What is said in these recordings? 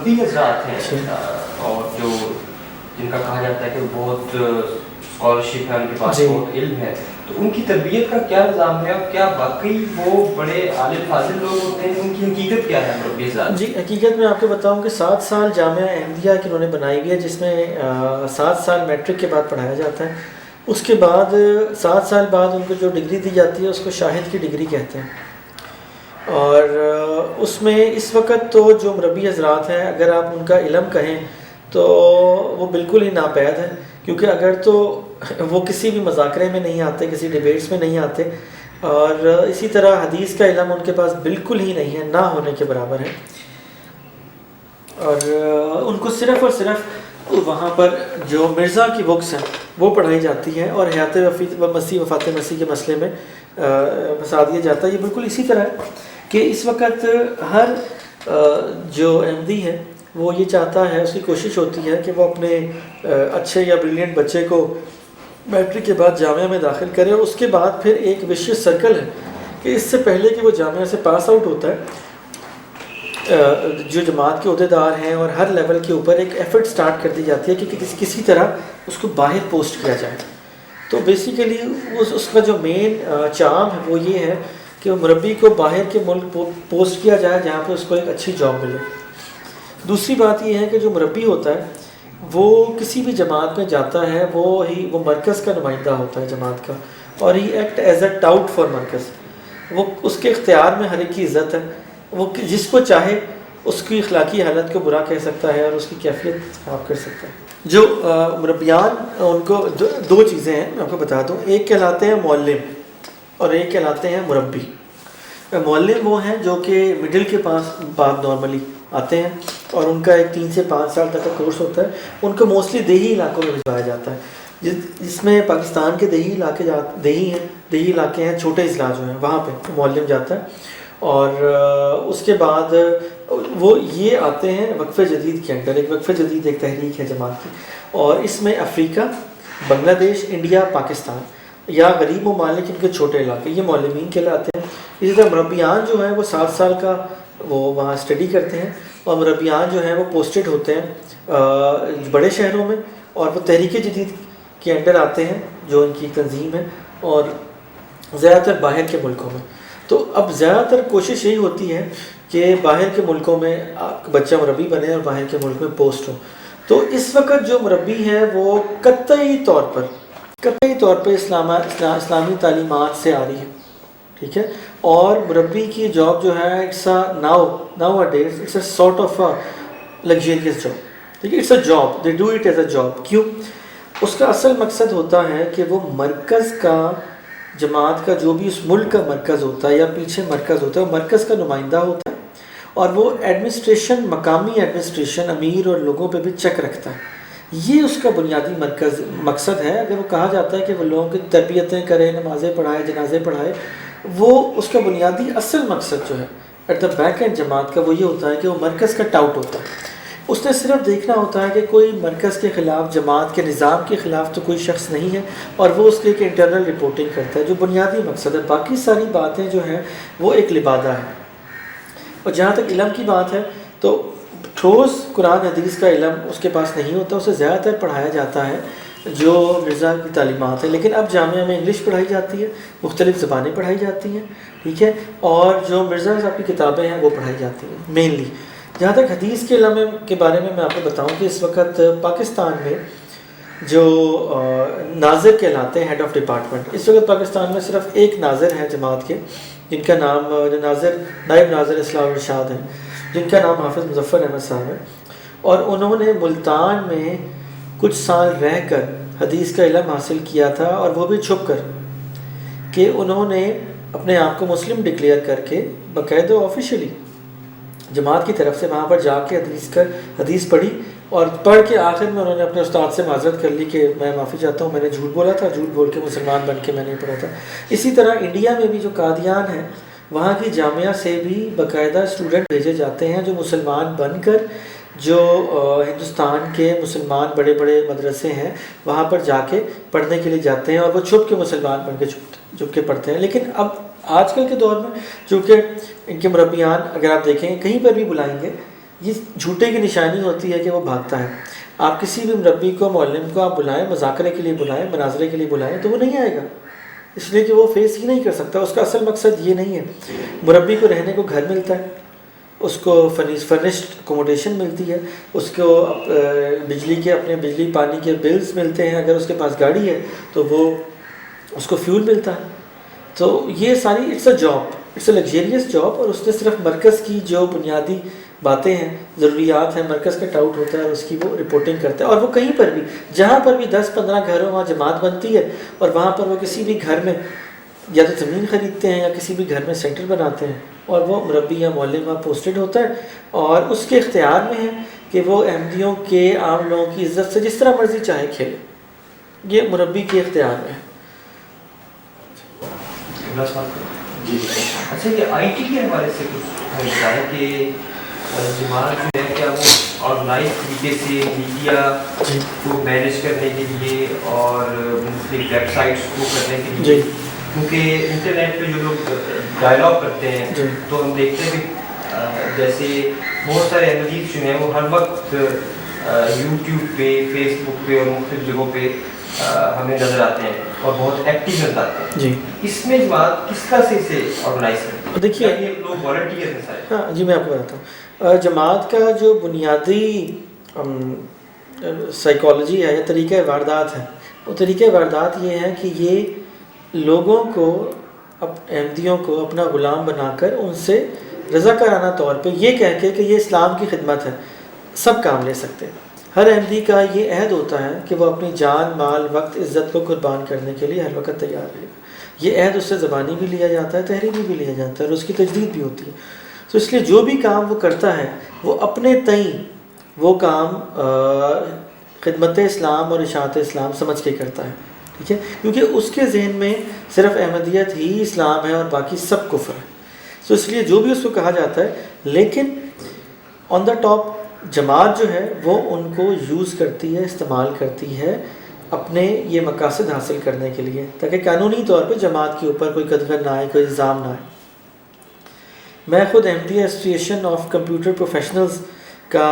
مربی حضرات ہیں اور جو جن کا کہا جاتا ہے کہ بہت اسکالرشپ ہے، ان کے پاس بہت علم ہے، تو ان کی تربیت کا کیا نظام ہے اور کیا واقعی وہ بڑے عالم فاضل لوگ ہوتے ہیں؟ ان کی حقیقت کیا ہے مربی حضرات؟ جی حقیقت میں آپ کو بتاؤں کہ 7 سال جامعہ احمدیہ کی انہوں نے بنائی ہوئی ہے، جس میں 7 سال میٹرک کے بعد پڑھایا جاتا ہے. اس کے بعد 7 سال بعد ان کو جو ڈگری دی جاتی ہے اس کو شاہد کی ڈگری کہتے ہیں. اور اس میں اس وقت تو جو مربی حضرات ہیں اگر آپ ان کا علم کہیں تو وہ بالکل ہی ناپید ہے، کیونکہ اگر تو وہ کسی بھی مذاکرے میں نہیں آتے، کسی ڈیبیٹس میں نہیں آتے، اور اسی طرح حدیث کا علم ان کے پاس بالکل ہی نہیں ہے، نہ ہونے کے برابر ہے. اور ان کو صرف اور صرف وہاں پر جو مرزا کی بکس ہیں وہ پڑھائی جاتی ہیں اور حیات مسیح وفات مسیح کے مسئلے میں پھنسا دیا جاتا ہے. یہ بالکل اسی طرح ہے کہ اس وقت ہر جو احمدی ہے وہ یہ چاہتا ہے، اس کی کوشش ہوتی ہے کہ وہ اپنے اچھے یا بریلینٹ بچے کو میٹرک کے بعد جامعہ میں داخل کرے، اور اس کے بعد پھر ایک وشیس سرکل ہے کہ اس سے پہلے کہ وہ جامعہ سے پاس آؤٹ ہوتا ہے، جو جماعت کے عہدیدار ہیں اور ہر لیول کے اوپر ایک ایفرٹ سٹارٹ کر دی جاتی ہے کہ کسی طرح اس کو باہر پوسٹ کیا جائے. تو بیسیکلی اس کا جو مین چام ہے وہ یہ ہے کہ مربی کو باہر کے ملک پوسٹ کیا جائے جہاں پہ اس کو ایک اچھی جاب ملے. دوسری بات یہ ہے کہ جو مربی ہوتا ہے وہ کسی بھی جماعت میں جاتا ہے، وہ مرکز کا نمائندہ ہوتا ہے جماعت کا، اور ہی act as a tout for مرکز. وہ اس کے اختیار میں ہر ایک کی عزت ہے، وہ جس کو چاہے اس کی اخلاقی حالت کو برا کہہ سکتا ہے اور اس کی کیفیت خراب کر سکتا ہے. جو مربیان ان کو دو چیزیں ہیں میں آپ کو بتا دوں، ایک کہلاتے ہیں معلم اور ایک کہلاتے ہیں مربی. معلم وہ ہیں جو کہ مڈل کے پاس بعد نارملی آتے ہیں اور ان کا ایک 3 سے 5 سال تک کا کورس ہوتا ہے. ان کو موسٹلی دیہی علاقوں میں بھجوایا جاتا ہے، جس میں پاکستان کے دیہی علاقے ہیں، چھوٹے اضلاع جو ہیں وہاں پہ معلم جاتا ہے. اور اس کے بعد وہ یہ آتے ہیں وقف جدید کے اندر. ایک وقف جدید ایک تحریک ہے جماعت کی، اور اس میں افریقہ، بنگلہ دیش، انڈیا، پاکستان یا غریب ممالک ان کے چھوٹے علاقے یہ معلمین کہلاتے ہیں. اسی طرح مربیان جو ہیں وہ 7 سال کا وہ وہاں اسٹڈی کرتے ہیں، اور مربیان جو ہیں وہ پوسٹڈ ہوتے ہیں بڑے شہروں میں، اور وہ تحریک جدید کے انڈر آتے ہیں جو ان کی تنظیم ہے، اور زیادہ تر باہر کے ملکوں میں. تو اب زیادہ تر کوشش یہی ہوتی ہے کہ باہر کے ملکوں میں بچہ مربی بنے اور باہر کے ملک میں پوسٹ ہو. تو اس وقت جو مربی ہے وہ قطعی طور پر اسلامی تعلیمات سے آ رہی ہے، ٹھیک ہے. اور مربی کی جاب جو ہے it's nowadays it's a sort of luxurious job, ٹھیک ہے. It's a job, they do it as a job. کیوں؟ اس کا اصل مقصد ہوتا ہے کہ وہ مرکز کا، جماعت کا جو بھی اس ملک کا مرکز ہوتا ہے یا پیچھے مرکز ہوتا ہے، وہ مرکز کا نمائندہ ہوتا ہے، اور وہ ایڈمنسٹریشن، مقامی ایڈمنسٹریشن، امیر اور لوگوں پہ بھی چیک رکھتا ہے. یہ اس کا بنیادی مقصد ہے. اگر وہ کہا جاتا ہے کہ وہ لوگوں کی تربیتیں کرے، نمازیں پڑھائے، جنازے پڑھائے، وہ اس کا بنیادی اصل مقصد جو ہے ایٹ دا بیک اینڈ جماعت کا وہ یہ ہوتا ہے کہ وہ مرکز کا ٹاؤٹ ہوتا ہے. اس نے صرف دیکھنا ہوتا ہے کہ کوئی مرکز کے خلاف، جماعت کے نظام کے خلاف تو کوئی شخص نہیں ہے، اور وہ اس کے ایک انٹرنل رپورٹنگ کرتا ہے، جو بنیادی مقصد ہے. باقی ساری باتیں جو ہیں وہ ایک لبادہ ہے. اور جہاں تک علم کی بات ہے تو ٹھوس قرآن حدیث کا علم اس کے پاس نہیں ہوتا، اسے زیادہ تر پڑھایا جاتا ہے جو مرزا کی تعلیمات ہیں. لیکن اب جامعہ میں انگلش پڑھائی جاتی ہے، مختلف زبانیں پڑھائی جاتی ہیں، ٹھیک ہے. اور جو مرزا صاحب کی کتابیں ہیں وہ پڑھائی جاتی ہیں مینلی. جہاں تک حدیث کے علم کے بارے میں آپ کو بتاؤں کہ اس وقت پاکستان میں جو ناظر کہلاتے ہیں، ہیڈ آف ڈپارٹمنٹ، اس وقت پاکستان میں صرف ایک ناظر ہیں جماعت کے، جن کا نام نائب ناظر اصلاح و ارشاد ہے، جن کا نام حافظ مظفر احمد صاحب ہے. اور انہوں نے ملتان میں کچھ سال رہ کر حدیث کا علم حاصل کیا تھا، اور وہ بھی چھپ کر، کہ انہوں نے اپنے آپ کو مسلم ڈکلیئر کر کے باقاعدہ آفیشلی جماعت کی طرف سے وہاں پر جا کے حدیث پڑھی، اور پڑھ کے آخر میں انہوں نے اپنے استاد سے معذرت کر لی کہ میں معافی چاہتا ہوں، میں نے جھوٹ بولا تھا، جھوٹ بول کے مسلمان بن کے میں نے پڑھا تھا. اسی طرح انڈیا میں بھی جو قادیان ہیں وہاں کی جامعہ سے بھی باقاعدہ اسٹوڈنٹ بھیجے جاتے ہیں جو مسلمان بن کر، جو ہندوستان کے مسلمان بڑے بڑے مدرسے ہیں وہاں پر جا کے پڑھنے کے لیے جاتے ہیں، اور وہ چھپ کے مسلمان بن کے چھپ کے پڑھتے ہیں. لیکن اب آج کل کے دور میں چونکہ ان کے مربیان اگر آپ دیکھیں کہیں پر بھی بلائیں گے یہ جھوٹے کی نشانی ہوتی ہے کہ وہ بھاگتا ہے. آپ کسی بھی مربی کو معلم کو آپ بلائیں، مذاکرے کے لیے بلائیں، مناظرے کے لیے بلائیں، تو وہ نہیں آئے گا، اس لیے کہ وہ فیس ہی نہیں کر سکتا. اس کا اصل مقصد یہ نہیں ہے. مربی کو رہنے کو گھر ملتا ہے، اس کو فرنشڈ اکوموڈیشن ملتی ہے، اس کو بجلی کے اپنے بجلی پانی کے بلز ملتے ہیں، اگر اس کے پاس گاڑی ہے تو وہ اس کو فیول ملتا ہے. تو یہ ساری it's a job, it's a لگزیریس job. اور اس نے صرف مرکز کی جو بنیادی باتیں ہیں، ضروریات ہیں، مرکز کا ٹاؤٹ ہوتا ہے، اس کی وہ رپورٹنگ کرتا ہے. اور وہ کہیں پر بھی، جہاں پر بھی 10-15 گھروں وہاں جماعت بنتی ہے، اور وہاں پر وہ کسی بھی گھر میں یا تو زمین خریدتے ہیں یا کسی بھی گھر میں سینٹر بناتے ہیں، اور وہ مربی یا معلم وہاں پوسٹڈ ہوتا ہے، اور اس کے اختیار میں ہے کہ وہ احمدیوں کے عام لوگوں کی عزت سے جس طرح مرضی چاہے کھیلے. یہ مربی کے اختیار میں ہے. جی اچھا، یہ آئی ٹی کے حوالے سے کچھ بتائیں کہ جماعت جو ہے کیا وہ آرگنائز طریقے سے میڈیا کو مینیج کرنے کے لیے اور مختلف ویب سائٹس کو کرنے کے لیے، کیونکہ انٹرنیٹ پہ جو لوگ ڈائلاگ کرتے ہیں تو ہم دیکھتے ہیں کہ جیسے بہت سارے احمدیز جو ہیں وہ ہر وقت یوٹیوب پہ، فیس بک پہ اور مختلف جگہوں پہ ہمیں نظر آتے ہیں اور بہت ایکٹیو نظر آتے ہیں. جی، اس میں جماعت کس طرح سے اسے آرگنائز کرتے ہیں؟ دیکھیے یہ لوگ والنٹیئر ہیں سارے. ہاں جی، میں آپ کو بتاتا ہوں. جماعت کا جو بنیادی سائیکالوجی ہے یا طریقہ واردات ہے، وہ طریقہ واردات یہ ہے کہ یہ لوگوں کو، احمدیوں کو اپنا غلام بنا کر ان سے رضاکارانہ طور پہ یہ کہہ کے کہ یہ اسلام کی خدمت ہے، سب کام لے سکتے ہیں. ہر احمدی کا یہ عہد ہوتا ہے کہ وہ اپنی جان، مال، وقت، عزت کو قربان کرنے کے لیے ہر وقت تیار رہے گا. یہ عہد اس سے زبانی بھی لیا جاتا ہے، تحریری بھی لیا جاتا ہے، اور اس کی تجدید بھی ہوتی ہے. تو اس لیے جو بھی کام وہ کرتا ہے وہ اپنے تئیں وہ کام خدمت اسلام اور اشاعت اسلام سمجھ کے کرتا ہے. ٹھیک ہے، کیونکہ اس کے ذہن میں صرف احمدیت ہی اسلام ہے اور باقی سب کفر ہے. تو اس لیے جو بھی اس کو کہا جاتا ہے، لیکن آن دا ٹاپ جماعت جو ہے وہ ان کو یوز کرتی ہے، استعمال کرتی ہے اپنے یہ مقاصد حاصل کرنے کے لیے، تاکہ قانونی طور پہ جماعت کے اوپر کوئی قدغن نہ آئے، کوئی الزام نہ آئے. میں خود Ahmadiyya association of computer professionals کا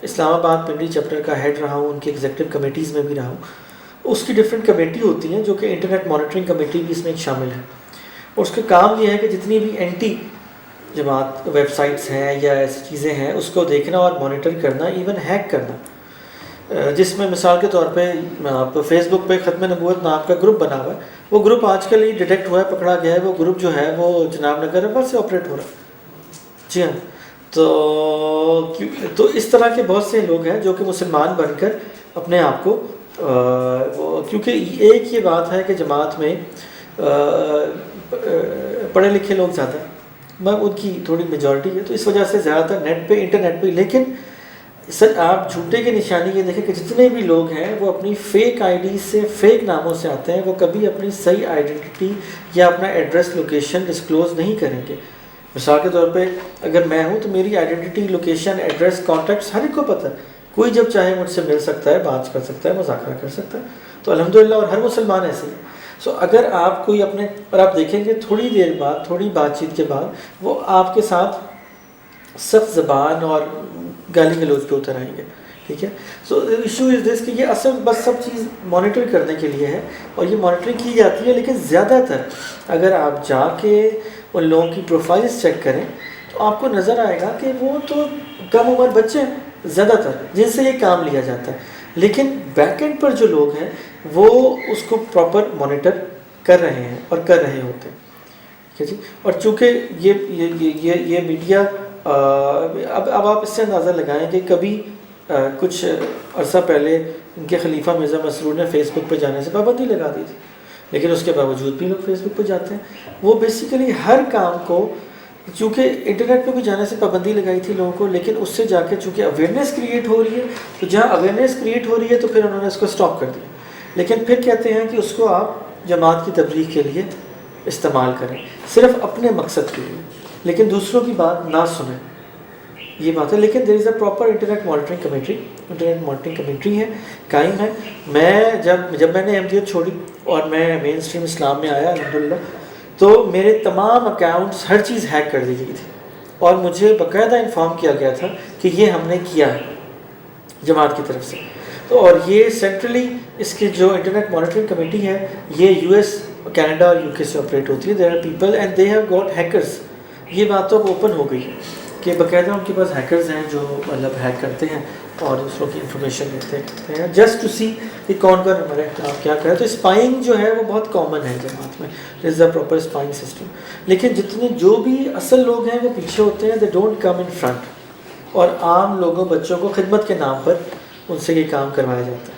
اسلام آباد پنڈی چیپٹر کا ہیڈ رہا ہوں، ان کی ایگزیکٹو کمیٹیز میں بھی رہا ہوں. اس کی ڈفرینٹ کمیٹی ہوتی ہیں، جو کہ انٹرنیٹ مانیٹرنگ کمیٹی بھی اس میں شامل ہے. اور اس کا کام یہ ہے کہ جتنی بھی اینٹی جماعت ویب سائٹس ہیں یا ایسی چیزیں ہیں اس کو دیکھنا اور مانیٹر کرنا، ایون ہیک کرنا. جس میں مثال کے طور پہ آپ فیس بک پہ ختم نبوت نام کا گروپ بنا ہوا ہے، وہ گروپ آج کل ہی ڈیٹیکٹ ہوا ہے، پکڑا گیا ہے. وہ گروپ جو ہے وہ جناب نگر پر سے آپریٹ ہو رہا ہے. جی ہاں، تو اس طرح کے بہت سے لوگ ہیں جو کہ مسلمان بن کر اپنے آپ کو کیونکہ ایک یہ بات ہے کہ جماعت میں پڑھے لکھے لوگ زیادہ ہیں، میں ان کی تھوڑی میجورٹی ہے، تو اس وجہ سے زیادہ تر نیٹ پہ، انٹرنیٹ پہ. لیکن سر آپ جھوٹے کی نشانی یہ دیکھیں کہ جتنے بھی لوگ ہیں وہ اپنی فیک آئی ڈی سے، فیک ناموں سے آتے ہیں، وہ کبھی اپنی صحیح آئیڈینٹی یا اپنا ایڈریس، لوکیشن ڈسکلوز نہیں کریں گے. مثال کے طور پہ اگر میں ہوں تو میری آئیڈینٹی، لوکیشن، ایڈریس، کانٹیکٹس ہر ایک کو پتہ ہے. کوئی جب چاہے مجھ سے مل سکتا ہے، بات کر سکتا ہے، مذاکرہ کر سکتا ہے. تو الحمدللہ، اور ہر مسلمان ایسے ہے. اگر آپ کوئی اپنے، اور آپ دیکھیں گے تھوڑی دیر بعد، تھوڑی بات چیت کے بعد وہ آپ کے ساتھ سخت زبان اور گالی گلوچ پہ اتر آئیں گے. ٹھیک ہے، سو ایشو از دس کہ یہ اصل بس سب چیز مانیٹر کرنے کے لیے ہے، اور یہ مانیٹرنگ کی جاتی ہے. لیکن زیادہ تر اگر آپ جا کے ان لوگوں کی پروفائلز چیک کریں تو آپ کو نظر آئے گا کہ وہ تو کم عمر بچے ہیں زیادہ تر جن سے یہ کام لیا جاتا ہے. لیکن بیک اینڈ پر جو لوگ ہیں وہ اس کو پراپر مانیٹر کر رہے ہیں اور کر رہے ہوتے ہیں. ٹھیک ہے جی. اور چونکہ یہ میڈیا اب آپ اس سے اندازہ لگائیں کہ کبھی کچھ عرصہ پہلے ان کے خلیفہ مرزا مسرور نے فیس بک پہ جانے سے پابندی لگا دی تھی، لیکن اس کے باوجود بھی لوگ فیس بک پہ جاتے ہیں. وہ بیسیکلی ہر کام کو، چونکہ انٹرنیٹ پہ بھی جانے سے پابندی لگائی تھی لوگوں کو، لیکن اس سے جا کے چونکہ اویئرنیس کریٹ ہو رہی ہے، تو جہاں اویئرنیس کریٹ ہو رہی ہے تو پھر انہوں نے اس کو اسٹاپ کر دیا. لیکن پھر کہتے ہیں کہ اس کو آپ جماعت کی تبلیغ کے لیے استعمال کریں، صرف اپنے مقصد کے لیے، لیکن دوسروں کی بات نہ سنیں. یہ بات ہے. لیکن دیر از a proper internet monitoring committee ہے، قائم ہے. میں جب میں نے احمدیت چھوڑی اور میں مین اسٹریم اسلام میں آیا الحمدللہ، تو میرے تمام اکاؤنٹس، ہر چیز ہیک کر دی گئی تھی. اور مجھے باقاعدہ انفارم کیا گیا تھا کہ یہ ہم نے کیا ہے جماعت کی طرف سے. تو اور یہ سینٹرلی اس کی جو انٹرنیٹ مانیٹرنگ کمیٹی ہے یہ یو ایس کینیڈا اور یو کے سے آپریٹ ہوتی ہے. There are people and they have got hackers. یہ بات تو اب اوپن ہو گئی ہے کہ باقاعدہ ان کے پاس ہیکرز ہیں جو مطلب ہیک کرتے ہیں اور دوسروں کی انفارمیشن لیتے ہیں جسٹ ٹو سی کہ کون کون ہمارے کیا کرے. تو اسپائنگ جو ہے وہ بہت کامن ہے جماعت میں. دیر از اے پراپر اسپائنگ سسٹم. لیکن جتنے جو بھی اصل لوگ ہیں وہ پیچھے ہوتے ہیں. They don't come in front. اور عام لوگوں بچوں کو خدمت کے نام پر ان سے یہ کام کروایا جاتا ہے.